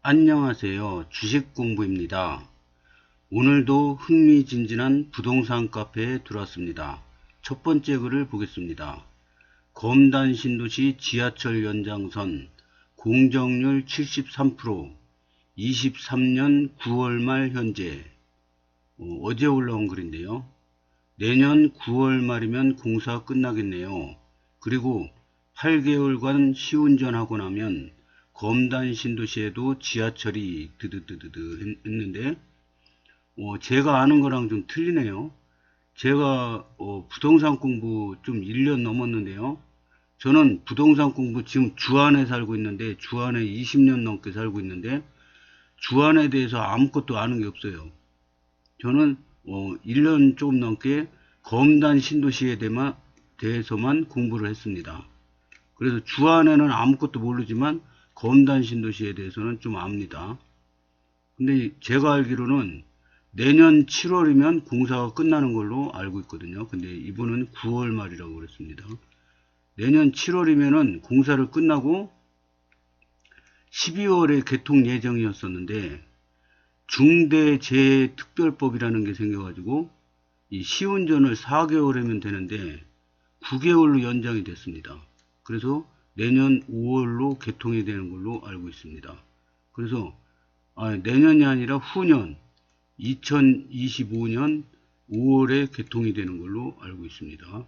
안녕하세요. 주식공부입니다. 오늘도 흥미진진한 부동산 카페에 들어왔습니다. 첫 번째 글을 보겠습니다. 검단 신도시 지하철 연장선 공정률 73%, 23년 9월 말 현재. 어제 올라온 글인데요. 내년 9월 말이면 공사 끝나겠네요. 그리고 8개월간 시운전하고 나면 검단 신도시에도 지하철이 드드드드드 했는데 제가 아는 거랑 좀 틀리네요. 제가 부동산 공부 좀 1년 넘었는데요. 저는 부동산 공부 지금 주안에 살고 있는데 주안에 20년 넘게 살고 있는데 주안에 대해서 아무것도 아는 게 없어요. 저는 1년 조금 넘게 검단 신도시에 대해서만 공부를 했습니다. 그래서 주안에는 아무것도 모르지만 검단 신도시에 대해서는 좀 압니다. 근데 제가 알기로는 내년 7월이면 공사가 끝나는 걸로 알고 있거든요. 근데 이분은 9월 말이라고 그랬습니다. 내년 7월이면은 공사를 끝나고 12월에 개통 예정이었었는데 중대재해특별법이라는 게 생겨가지고 이 시운전을 4개월 하면 되는데 9개월로 연장이 됐습니다. 그래서 내년 5월로 개통이 되는 걸로 알고 있습니다. 그래서 내년이 아니라 후년 2025년 5월에 개통이 되는 걸로 알고 있습니다.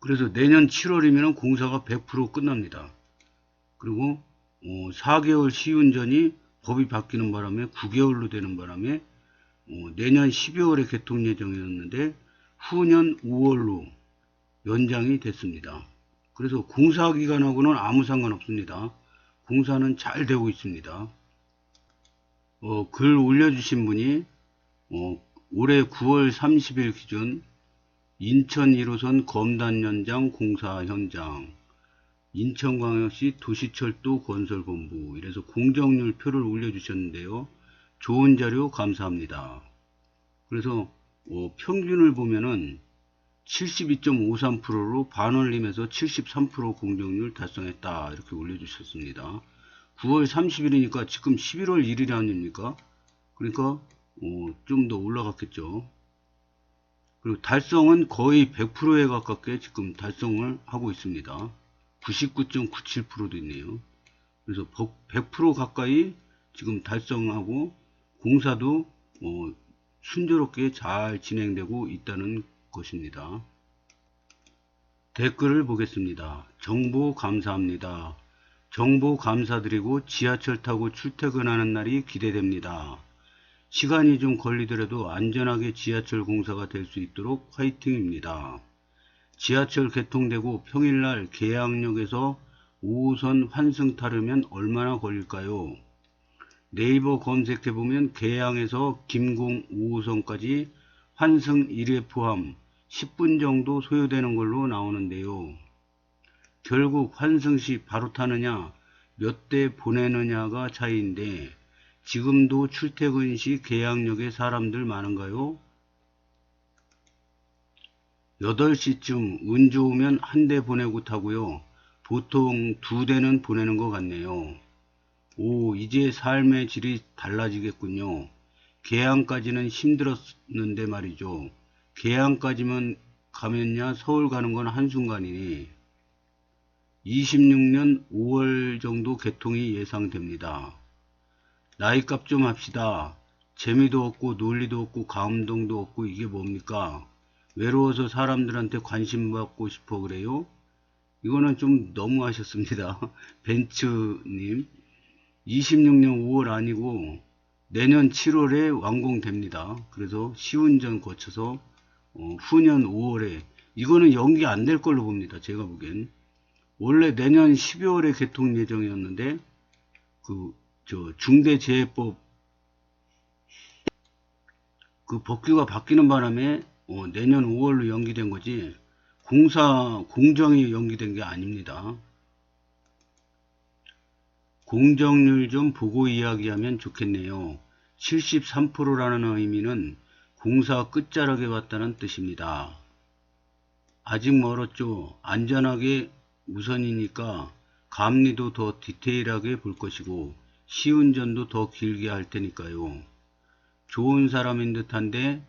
그래서 내년 7월이면 공사가 100% 끝납니다. 그리고 4개월 시운전이 법이 바뀌는 바람에 9개월로 되는 바람에 내년 12월에 개통 예정이었는데 후년 5월로 연장이 됐습니다. 그래서 공사 기간하고는 아무 상관없습니다. 공사는 잘 되고 있습니다. 글 올려주신 분이 올해 9월 30일 기준 인천 1호선 검단 연장 공사 현장, 인천광역시 도시철도 건설본부, 이래서 공정률 표를 올려주셨는데요. 좋은 자료 감사합니다. 그래서 평균을 보면은 72.53%로 반올림해서 73% 공정률 달성했다, 이렇게 올려주셨습니다. 9월 30일이니까 지금 11월 1일 아닙니까? 그러니까 좀 더 올라갔겠죠. 그리고 달성은 거의 100%에 가깝게 지금 달성을 하고 있습니다. 99.97%도 있네요. 그래서 100% 가까이 지금 달성하고 공사도 순조롭게 잘 진행되고 있다는 것입니다. 댓글을 보겠습니다. 정보 감사합니다. 정보 감사드리고 지하철 타고 출퇴근하는 날이 기대됩니다. 시간이 좀 걸리더라도 안전하게 지하철 공사가 될 수 있도록 화이팅입니다. 지하철 개통되고 평일날 계양역에서 5호선 환승 타려면 얼마나 걸릴까요? 네이버 검색해보면 계양에서 김공 5호선까지 환승 1회 포함 10분 정도 소요되는 걸로 나오는데요. 결국 환승 시 바로 타느냐 몇 대 보내느냐가 차이인데 지금도 출퇴근 시 계양역에 사람들 많은가요? 8시쯤 운 좋으면 한 대 보내고 타고요. 보통 2대는 보내는 것 같네요. 이제 삶의 질이 달라지겠군요. 계양까지는 힘들었는데 말이죠. 계양까지만 가면야 서울 가는 건 한순간이니 26년 5월 정도 개통이 예상됩니다. 나이값 좀 합시다. 재미도 없고 논리도 없고 감동도 없고 이게 뭡니까? 외로워서 사람들한테 관심 받고 싶어 그래요? 이거는 좀 너무 하셨습니다. 벤츠님, 26년 5월 아니고 내년 7월에 완공됩니다. 그래서 시운전 거쳐서 후년 5월에, 이거는 연기 안 될 걸로 봅니다. 제가 보기엔. 원래 내년 12월에 개통 예정이었는데 중대재해법 법규가 바뀌는 바람에 내년 5월로 연기된 거지 공사 공정이 연기된 게 아닙니다. 공정률 좀 보고 이야기하면 좋겠네요. 73%라는 의미는 공사 끝자락에 왔다는 뜻입니다. 아직 멀었죠. 안전하게 우선이니까 감리도 더 디테일하게 볼 것이고 시운전도 더 길게 할 테니까요. 좋은 사람인 듯한데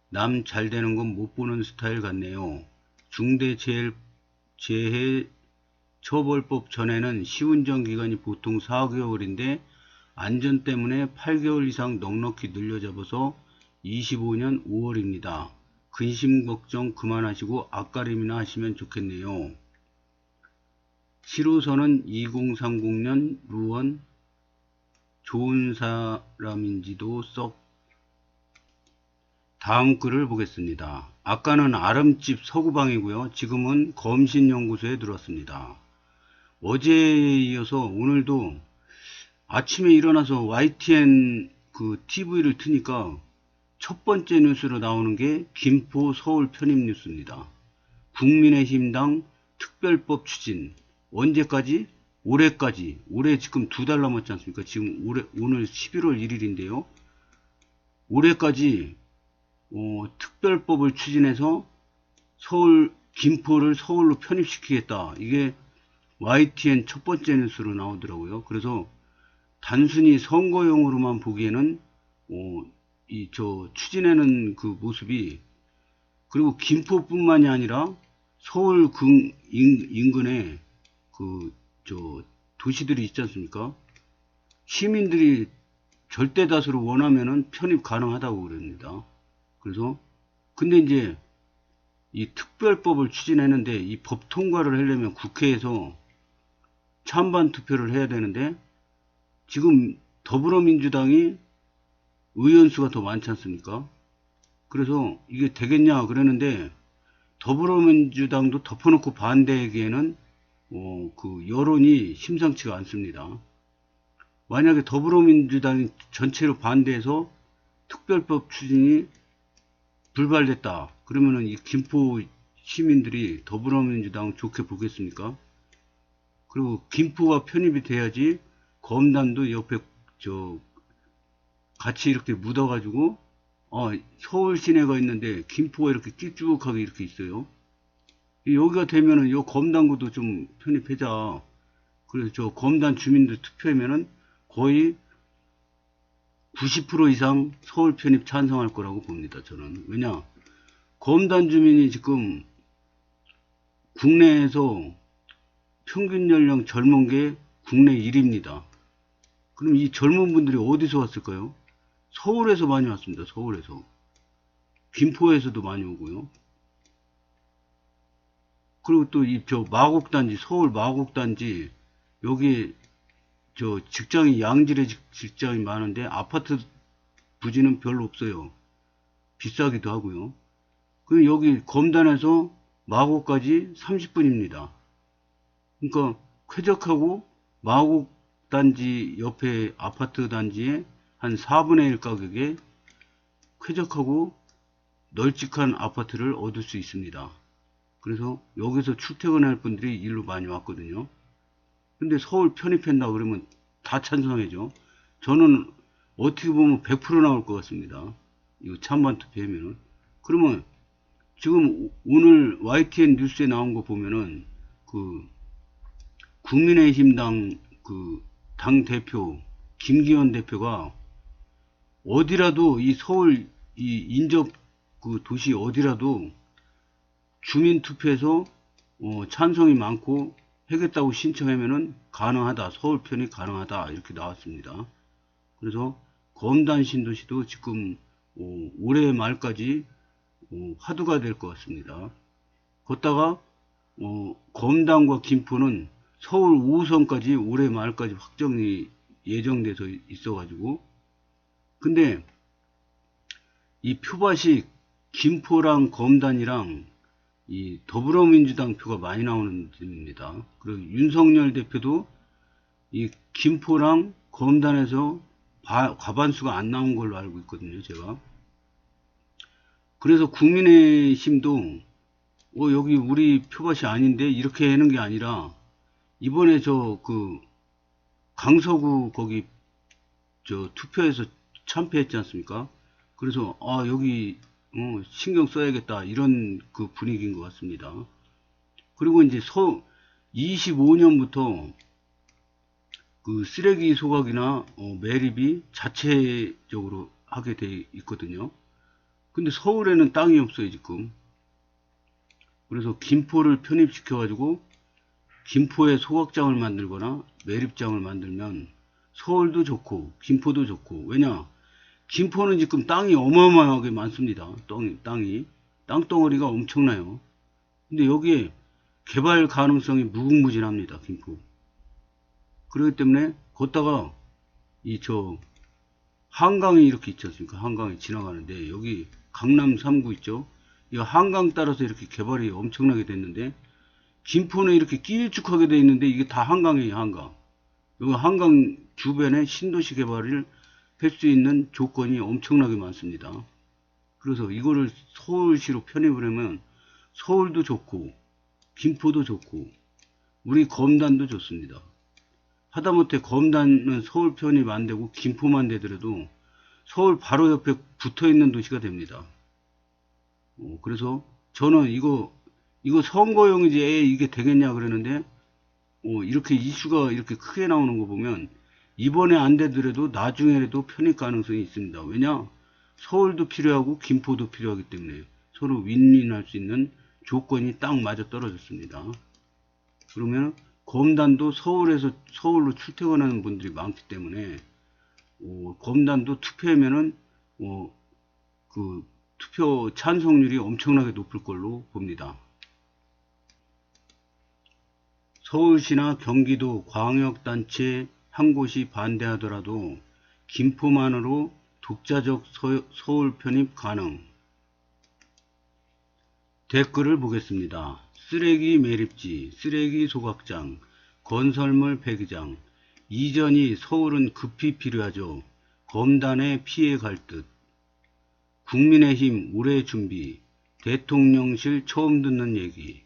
남 잘 되는 건 못 보는 스타일 같네요. 중대재해 처벌법 전에는 시운전 기간이 보통 4개월인데 안전 때문에 8개월 이상 넉넉히 늘려잡아서 25년 5월입니다. 근심 걱정 그만하시고 앞가림이나 하시면 좋겠네요. 7호선은 2030년 루원 좋은 사람인지도 썩. 다음 글을 보겠습니다. 아까는 아름집 서구방이고요. 지금은 검신연구소에 들어왔습니다. 어제에 이어서 오늘도 아침에 일어나서 YTN 그 TV를 트니까 첫 번째 뉴스로 나오는 게 김포 서울 편입 뉴스입니다. 국민의힘당 특별법 추진 언제까지? 올해까지. 올해 지금 2달 남았지 않습니까? 지금 오늘 11월 1일인데요. 올해까지 특별법을 추진해서 김포를 서울로 편입시키겠다. 이게 YTN 첫 번째 뉴스로 나오더라고요. 그래서 단순히 선거용으로만 보기에는 추진하는 그 모습이, 그리고 김포뿐만이 아니라 서울 인근에 도시들이 있지 않습니까? 시민들이 절대 다수로 원하면은 편입 가능하다고 그럽니다. 그래서 근데 이제 이 특별법을 추진했는데 이 법 통과를 하려면 국회에서 찬반 투표를 해야 되는데 지금 더불어민주당이 의원수가 더 많지 않습니까? 그래서 이게 되겠냐 그러는데 더불어민주당도 덮어놓고 반대하기에는 그 여론이 심상치가 않습니다. 만약에 더불어민주당이 전체로 반대해서 특별법 추진이 불발됐다. 그러면은 이 김포 시민들이 더불어민주당 좋게 보겠습니까? 그리고 김포가 편입이 돼야지 검단도 옆에 같이 이렇게 묻어가지고 서울 시내가 있는데 김포가 이렇게 찌쭉하게 이렇게 있어요. 여기가 되면은 요 검단구도 좀 편입하자. 그래서 저 검단 주민들 투표하면은 거의 90% 이상 서울 편입 찬성할 거라고 봅니다. 저는. 왜냐? 검단 주민이 지금 국내에서 평균 연령 젊은 게 국내 1위입니다. 그럼 이 젊은 분들이 어디서 왔을까요? 서울에서 많이 왔습니다. 서울에서. 김포에서도 많이 오고요. 그리고 또 마곡단지, 서울 마곡단지, 여기 직장이 양질의 직장이 많은데 아파트 부지는 별로 없어요. 비싸기도 하고요. 그리고 여기 검단에서 마곡까지 30분입니다. 그러니까 쾌적하고 마곡단지 옆에 아파트 단지에 한 4분의 1 가격에 쾌적하고 널찍한 아파트를 얻을 수 있습니다. 그래서 여기서 출퇴근할 분들이 일로 많이 왔거든요. 근데 서울 편입한다 그러면 다 찬성해죠. 저는 어떻게 보면 100% 나올 것 같습니다. 이거 찬반 투표하면은. 그러면 지금 오늘 YTN 뉴스에 나온 거 보면은 국민의힘당 당 대표 김기현 대표가 어디라도 이 서울 이 인접 도시 어디라도 주민 투표에서 찬성이 많고 하겠다고 신청하면은 가능하다. 서울 편이 가능하다. 이렇게 나왔습니다. 그래서 검단 신도시도 지금 올해 말까지 화두가 될 것 같습니다. 걷다가 검단과 김포는 서울 5호선까지 올해 말까지 확정이 예정돼서 있어가지고, 근데 이 표밭이 김포랑 검단이랑 이 더불어민주당 표가 많이 나오는 데입니다. 그리고 윤석열 대표도 이 김포랑 검단에서 과반수가 안 나온 걸로 알고 있거든요, 제가. 그래서 국민의힘도 여기 우리 표밭이 아닌데 이렇게 하는 게 아니라 이번에 강서구 거기 투표에서 참패했지 않습니까? 그래서 여기 신경 써야겠다 이런 분위기인 것 같습니다. 그리고 이제 25년부터 그 쓰레기 소각이나 매립이 자체적으로 하게 돼 있거든요. 근데 서울에는 땅이 없어요 지금. 그래서 김포를 편입시켜 가지고 김포에 소각장을 만들거나 매립장을 만들면 서울도 좋고 김포도 좋고, 왜냐 김포는 지금 땅이 어마어마하게 많습니다. 땅이 땅덩어리가 엄청나요. 근데 여기에 개발 가능성이 무궁무진합니다. 김포. 그렇기 때문에 걷다가 한강이 이렇게 있지 않습니까? 한강이 지나가는데 여기 강남 3구 있죠? 이 한강 따라서 이렇게 개발이 엄청나게 됐는데 김포는 이렇게 길쭉하게 돼 있는데 이게 다 한강이에요. 한강. 여기 한강 주변에 신도시 개발을 할 수 있는 조건이 엄청나게 많습니다. 그래서 이거를 서울시로 편입을 하면 서울도 좋고 김포도 좋고 우리 검단도 좋습니다. 하다못해 검단은 서울 편입 안 되고 김포만 되더라도 서울 바로 옆에 붙어 있는 도시가 됩니다. 그래서 저는 이거 선거용이지 이게 되겠냐 그러는데 이렇게 이슈가 이렇게 크게 나오는 거 보면 이번에 안 되더라도 나중에라도 편입 가능성이 있습니다. 왜냐? 서울도 필요하고 김포도 필요하기 때문에 서로 윈윈할 수 있는 조건이 딱 맞아 떨어졌습니다. 그러면 검단도 서울로 출퇴근하는 분들이 많기 때문에 검단도 투표하면은 그 투표 찬성률이 엄청나게 높을 걸로 봅니다. 서울시나 경기도 광역단체 한 곳이 반대하더라도 김포만으로 독자적 서울 편입 가능. 댓글을 보겠습니다. 쓰레기 매립지, 쓰레기 소각장, 건설물 폐기장, 이전이 서울은 급히 필요하죠. 검단에 피해 갈 듯. 국민의힘 올해 준비, 대통령실 처음 듣는 얘기.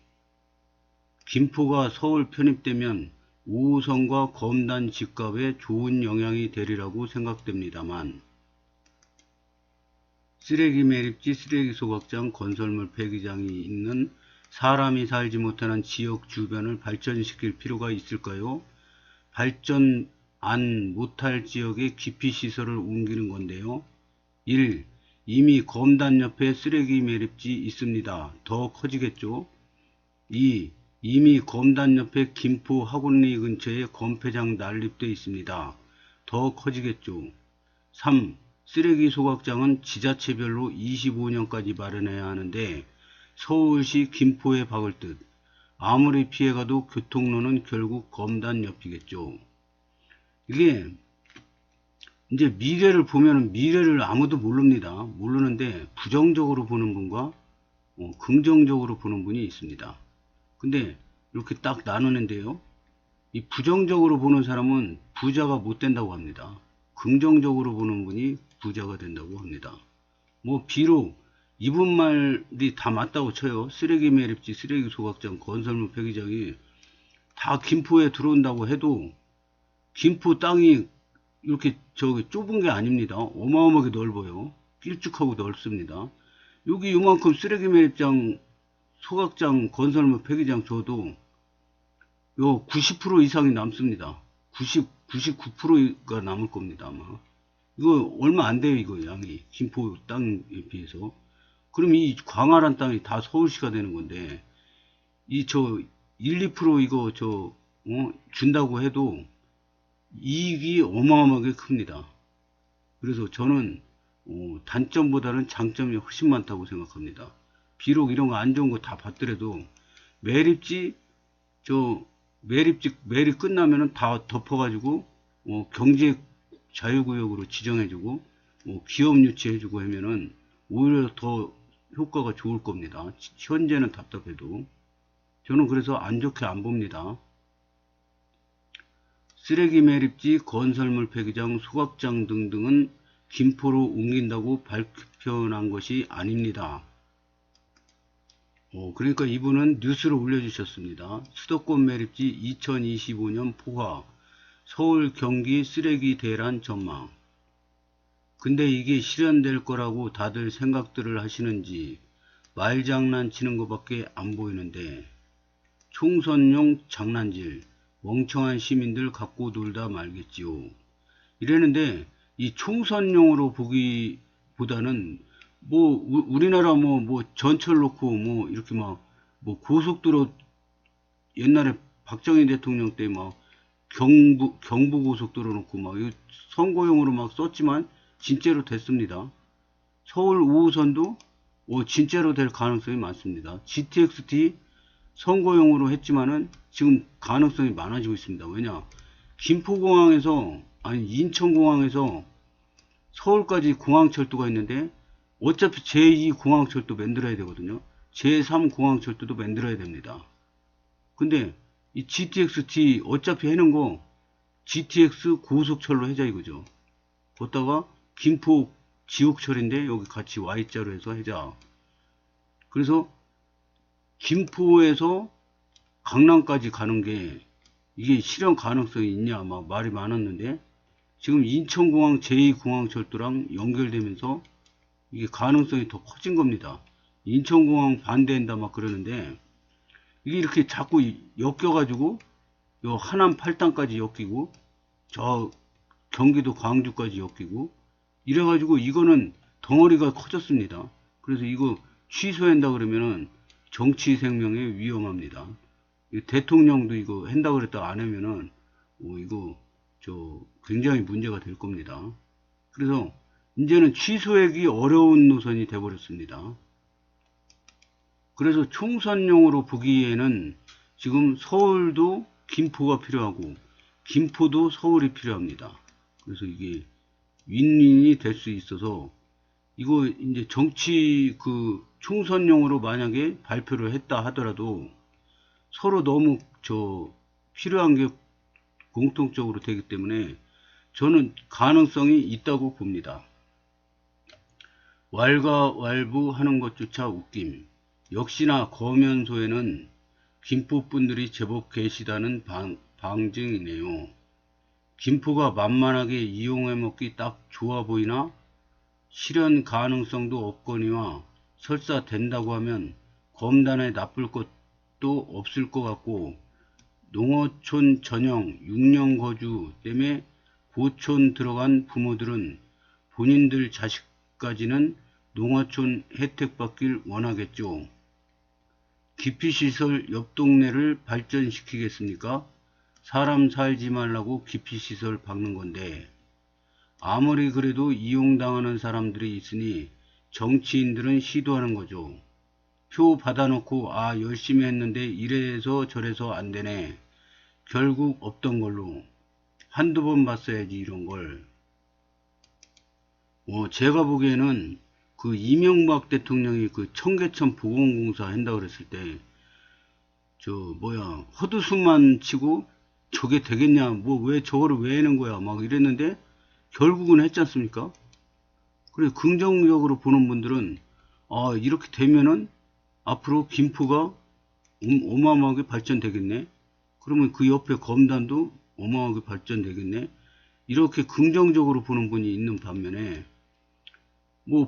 김포가 서울 편입되면 5호선과 검단 집값에 좋은 영향이 되리라고 생각됩니다만 쓰레기 매립지, 쓰레기 소각장, 건설물 폐기장이 있는 사람이 살지 못하는 지역 주변을 발전시킬 필요가 있을까요? 발전 안 못할 지역에 기피시설을 옮기는 건데요. 1. 이미 검단 옆에 쓰레기 매립지 있습니다. 더 커지겠죠? 2. 이미 검단 옆에 김포 학원리 근처에 건폐장 난립되어 있습니다. 더 커지겠죠. 3. 쓰레기 소각장은 지자체별로 25년까지 마련해야 하는데 서울시 김포에 박을 듯. 아무리 피해가도 교통로는 결국 검단 옆이겠죠. 이게 이제 미래를 보면은 미래를 아무도 모릅니다. 모르는데 부정적으로 보는 분과 긍정적으로 보는 분이 있습니다. 근데 이렇게 딱 나누는데요. 이 부정적으로 보는 사람은 부자가 못 된다고 합니다. 긍정적으로 보는 분이 부자가 된다고 합니다. 뭐 비록 이분 말이 다 맞다고 쳐요. 쓰레기 매립지, 쓰레기 소각장, 건설물 폐기장이 다 김포에 들어온다고 해도 김포 땅이 이렇게 좁은 게 아닙니다. 어마어마하게 넓어요. 길쭉하고 넓습니다. 여기 이만큼 쓰레기 매립장, 소각장, 건설물 폐기장 줘도 요 90% 이상이 남습니다. 99%가 남을 겁니다, 아마. 이거 얼마 안 돼요, 이거 양이. 김포 땅에 비해서. 그럼 이 광활한 땅이 다 서울시가 되는 건데, 1, 2% 이거 준다고 해도 이익이 어마어마하게 큽니다. 그래서 저는 단점보다는 장점이 훨씬 많다고 생각합니다. 비록 이런 거 안 좋은 거 다 봤더라도 매립지 매립 끝나면은 다 덮어가지고 경제 자유구역으로 지정해주고 기업 유치해주고 하면은 오히려 더 효과가 좋을 겁니다. 현재는 답답해도 저는 그래서 안 좋게 안 봅니다. 쓰레기 매립지, 건설물 폐기장, 소각장 등등은 김포로 옮긴다고 발표한 것이 아닙니다. 그러니까 이분은 뉴스를 올려주셨습니다. 수도권 매립지 2025년 포화, 서울 경기 쓰레기 대란 전망. 근데 이게 실현될 거라고 다들 생각들을 하시는지 말장난 치는 것밖에 안 보이는데 총선용 장난질, 멍청한 시민들 갖고 놀다 말겠지요. 이랬는데 이 총선용으로 보기보다는 뭐 우리나라 뭐 전철 놓고 뭐 이렇게 막 뭐 고속도로 옛날에 박정희 대통령 때 막 경부 고속도로 놓고 막 선거용으로 막 썼지만 진짜로 됐습니다. 서울 5호선도 진짜로 될 가능성이 많습니다. GTX-T 선거용으로 했지만은 지금 가능성이 많아지고 있습니다. 왜냐? 김포공항에서 아니 인천공항에서 서울까지 공항철도가 있는데 어차피 제2공항철도 만들어야 되거든요. 제3공항철도도 만들어야 됩니다. 근데 이 GTX-T 어차피 해는 거 GTX 고속철로 해자 이거죠. 거기다가 김포 지옥철인데 여기 같이 Y자로 해서 해자. 그래서 김포에서 강남까지 가는 게 이게 실현 가능성이 있냐 막 말이 많았는데 지금 인천공항 제2공항철도랑 연결되면서 이게 가능성이 더 커진 겁니다. 인천공항 반대한다 막 그러는데 이게 이렇게 자꾸 엮여가지고 요 하남 8단까지 엮이고 저 경기도 광주까지 엮이고 이래가지고 이거는 덩어리가 커졌습니다. 그래서 이거 취소한다 그러면은 정치 생명에 위험합니다. 대통령도 이거 한다 그랬다 안 하면은 이거 굉장히 문제가 될 겁니다. 그래서 이제는 취소하기 어려운 노선이 되어버렸습니다. 그래서 총선용으로 보기에는 지금 서울도 김포가 필요하고 김포도 서울이 필요합니다. 그래서 이게 윈윈이 될 수 있어서 이거 이제 정치 총선용으로 만약에 발표를 했다 하더라도 서로 너무 필요한 게 공통적으로 되기 때문에 저는 가능성이 있다고 봅니다. 왈가왈부하는 것조차 웃김. 역시나 거면소에는 김포분들이 제법 계시다는 방증이네요. 김포가 만만하게 이용해먹기 딱 좋아 보이나? 실현 가능성도 없거니와 설사 된다고 하면 검단에 나쁠 것도 없을 것 같고 농어촌 전형 6년 거주 때문에 고촌 들어간 부모들은 본인들 자식까지는 농어촌 혜택 받길 원하겠죠. 기피시설 옆 동네를 발전시키겠습니까? 사람 살지 말라고 기피시설 박는 건데 아무리 그래도 이용당하는 사람들이 있으니 정치인들은 시도하는 거죠. 표 받아놓고 열심히 했는데 이래서 저래서 안 되네. 결국 없던 걸로. 한두 번 봤어야지 이런 걸. 제가 보기에는 이명박 대통령이 청계천 보건공사 한다고 그랬을 때 헛웃음만 치고 저게 되겠냐 왜 저거를 왜 하는 거야 막 이랬는데 결국은 했지 않습니까? 그래 긍정적으로 보는 분들은 이렇게 되면은 앞으로 김포가 어마어마하게 발전되겠네. 그러면 그 옆에 검단도 어마어마하게 발전되겠네. 이렇게 긍정적으로 보는 분이 있는 반면에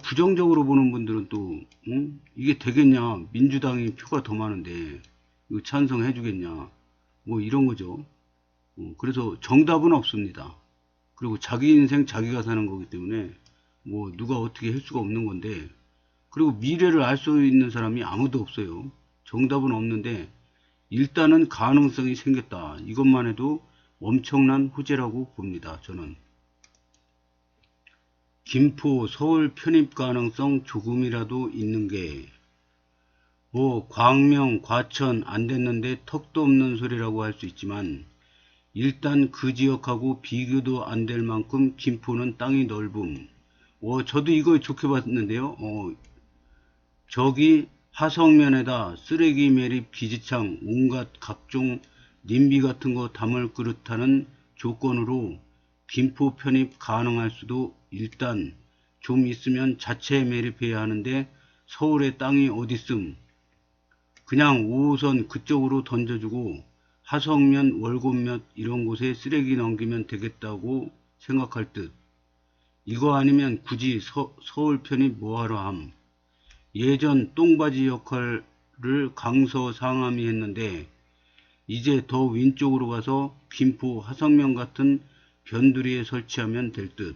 부정적으로 보는 분들은 또 이게 되겠냐, 민주당이 표가 더 많은데 이거 찬성해 주겠냐 이런 거죠. 그래서 정답은 없습니다. 그리고 자기 인생 자기가 사는 거기 때문에 누가 어떻게 할 수가 없는 건데, 그리고 미래를 알 수 있는 사람이 아무도 없어요. 정답은 없는데 일단은 가능성이 생겼다. 이것만 해도 엄청난 호재라고 봅니다. 저는 김포 서울 편입 가능성 조금이라도 있는 게 광명 과천 안 됐는데 턱도 없는 소리라고 할 수 있지만 일단 그 지역하고 비교도 안 될 만큼 김포는 땅이 넓음. 저도 이거 좋게 봤는데요. 저기 하성면에다 쓰레기 매립 기지창 온갖 각종 님비 같은 거 담을 그릇하는 조건으로 김포 편입 가능할 수도 일단 좀 있으면 자체 매립해야 하는데 서울에 땅이 어딨음. 그냥 5호선 그쪽으로 던져주고 하성면 월곶면 이런 곳에 쓰레기 넘기면 되겠다고 생각할 듯. 이거 아니면 굳이 서울 편입 뭐하러 함. 예전 똥바지 역할을 강서 상암이 했는데 이제 더 윈쪽으로 가서 김포 화성면 같은 변두리에 설치하면 될 듯.